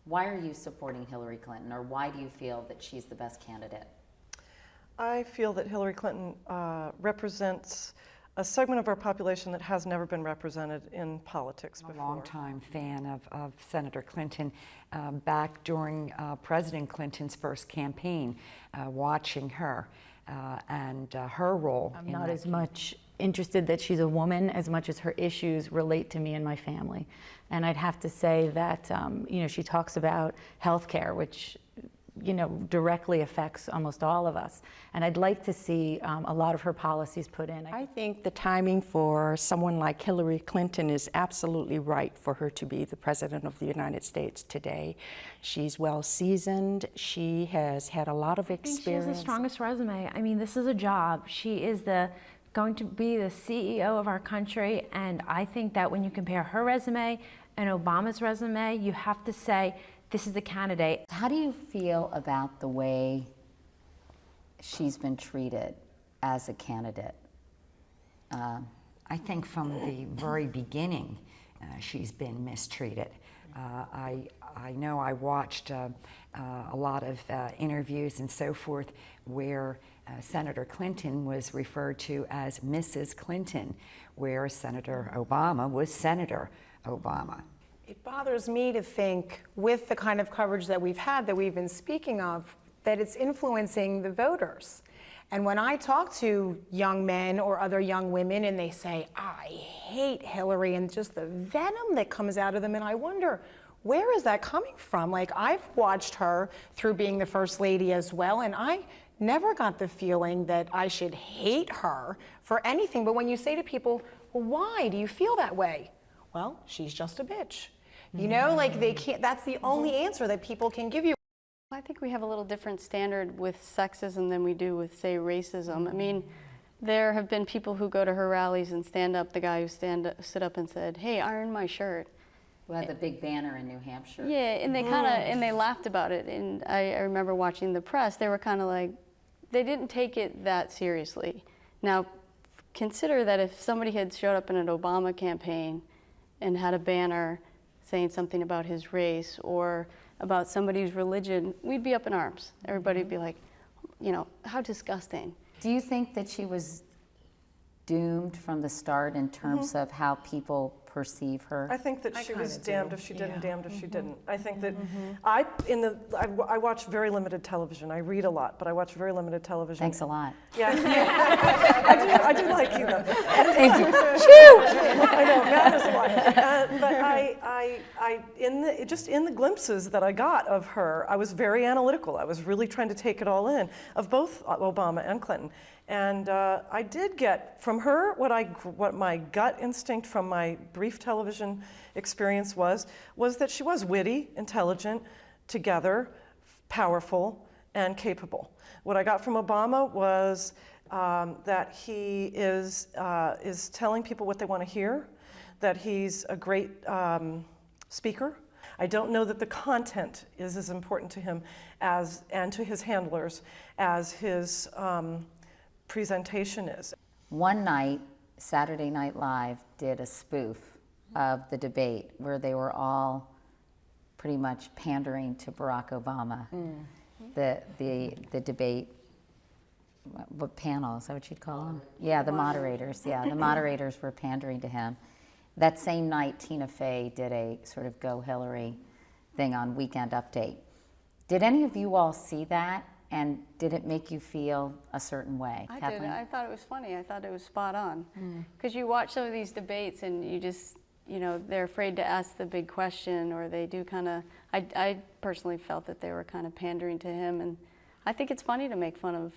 Why are you supporting Hillary Clinton, or why do you feel that she's the best candidate? I feel that Hillary Clinton represents a segment of our population that has never been represented in politics before. I'm a longtime fan of Senator Clinton. Back during President Clinton's first campaign, watching her and her role. I'm not as much interested that she's a woman as much as her issues relate to me and my family. And I'd have to say that, she talks about healthcare, which, directly affects almost all of us. And I'd like to see a lot of her policies put in. I think the timing for someone like Hillary Clinton is absolutely right for her to be the President of the United States today. She's well seasoned. She has had a lot of experience. I think she has the strongest resume. I mean, this is a job. She is going to be the CEO of our country, and I think that when you compare her resume and Obama's resume, you have to say, this is the candidate. How do you feel about the way she's been treated as a candidate? I think from the very beginning, she's been mistreated. I know I watched a lot of interviews and so forth where Senator Clinton was referred to as Mrs. Clinton, where Senator Obama was Senator Obama. It bothers me to think, with the kind of coverage that we've had, that we've been speaking of, that it's influencing the voters. And when I talk to young men or other young women and they say, I hate Hillary, and just the venom that comes out of them, and I wonder, where is that coming from? Like, I've watched her through being the First Lady as well, and I never got the feeling that I should hate her for anything. But when you say to people, well, why do you feel that way? Well, she's just a bitch. Like they can't, that's the only answer that people can give you. I think we have a little different standard with sexism than we do with, say, racism. I mean, there have been people who go to her rallies and stand up, the guy who stood up and said, hey, iron my shirt. Who had the big banner in New Hampshire. Yeah, and they and they laughed about it. And I remember watching the press, they were kind of like, they didn't take it that seriously. Now, consider that if somebody had showed up in an Obama campaign and had a banner saying something about his race or about somebody's religion, we'd be up in arms. Everybody would be like, how disgusting. Do you think that she was doomed from the start in terms of how people perceive her? I think that she was damned if she didn't, damned if she didn't. I think that I watch very limited television. I read a lot, but I watch very limited television. Thanks a lot. Yeah, I do like you though. Thank you. I know, Matt is one. But just in the glimpses that I got of her, I was very analytical. I was really trying to take it all in, of both Obama and Clinton. And I did get from her what my gut instinct from my brief television experience was that she was witty, intelligent, together, powerful, and capable. What I got from Obama was that he is telling people what they want to hear, that he's a great speaker. I don't know that the content is as important to him and to his handlers as his presentation is. One night, Saturday Night Live did a spoof of the debate where they were all pretty much pandering to Barack Obama. The debate, what panel, is that what you'd call them? Yeah, the moderators, the moderators were pandering to him. That same night, Tina Fey did a sort of Go Hillary thing on Weekend Update. Did any of you all see that? And did it make you feel a certain way? I Kathleen? did. I thought it was funny. I thought it was spot on. Because you watch some of these debates and you just, they're afraid to ask the big question, or they do kind of, I personally felt that they were kind of pandering to him. And I think it's funny to make fun of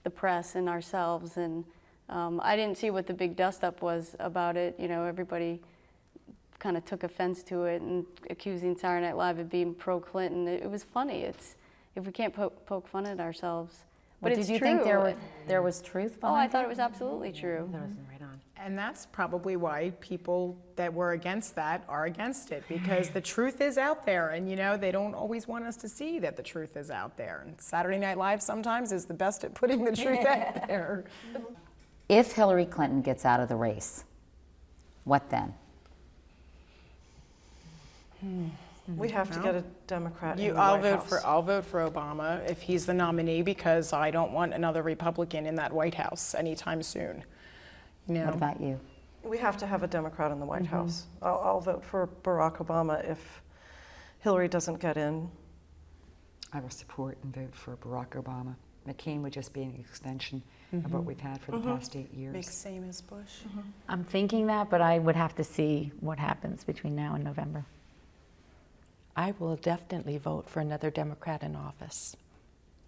the press and ourselves. And I didn't see what the big dust-up was about it. Everybody kind of took offense to it and accusing Saturday Night Live of being pro-Clinton. It was funny. If we can't poke fun at ourselves. But it's did you true. think there was truth behind I thought it was absolutely true. That was right on. And that's probably why people that were against that are against it, because the truth is out there, and they don't always want us to see that the truth is out there. And Saturday Night Live sometimes is the best at putting the truth out there. If Hillary Clinton gets out of the race, what then? We have to get a Democrat in the I'll White vote House. I'll vote for Obama if he's the nominee because I don't want another Republican in that White House anytime soon. You know? What about you? We have to have a Democrat in the White House. I'll vote for Barack Obama if Hillary doesn't get in. I will support and vote for Barack Obama. McCain would just be an extension of what we've had for the past 8 years. Big same as Bush. I'm thinking that, but I would have to see what happens between now and November. I will definitely vote for another Democrat in office.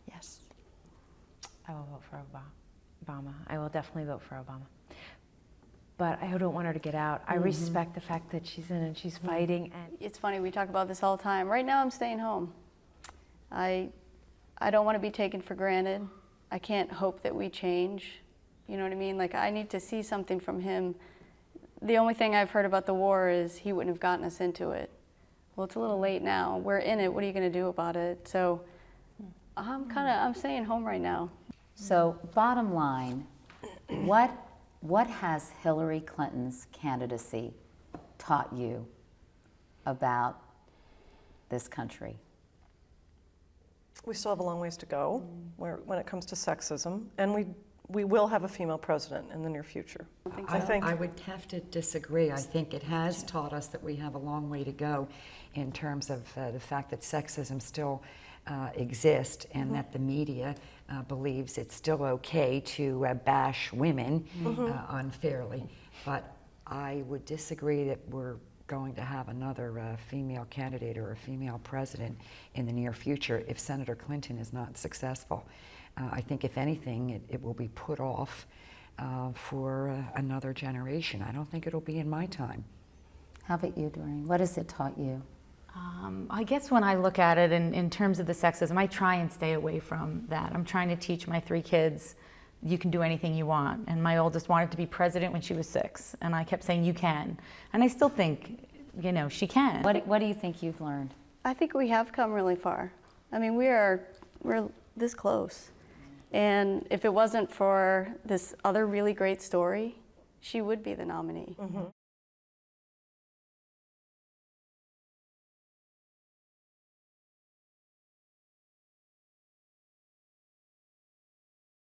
Yes. I will vote for Obama. I will definitely vote for Obama. But I don't want her to get out. I respect the fact that she's in and she's fighting. And It's funny, we talk about this all the time. Right now, I'm staying home. I don't want to be taken for granted. I can't hope that we change. You know what I mean? Like, I need to see something from him. The only thing I've heard about the war is he wouldn't have gotten us into it. Well, it's a little late now. We're in it. What are you going to do about it? So I'm staying home right now. So bottom line, what has Hillary Clinton's candidacy taught you about this country? We still have a long ways to go when it comes to sexism, and we will have a female president in the near future. I think I would have to disagree. I think it has taught us that we have a long way to go in terms of the fact that sexism still exists and that the media believes it's still okay to bash women unfairly. But I would disagree that we're going to have another female candidate or a female president in the near future if Senator Clinton is not successful. I think if anything, it will be put off for another generation. I don't think it'll be in my time. How about you, Doreen? What has it taught you? I guess when I look at it in terms of the sexism, I try and stay away from that. I'm trying to teach my 3 kids, you can do anything you want. And my oldest wanted to be president when she was 6. And I kept saying, you can. And I still think, she can. What do you think you've learned? I think we have come really far. I mean, we're this close. And if it wasn't for this other really great story, she would be the nominee.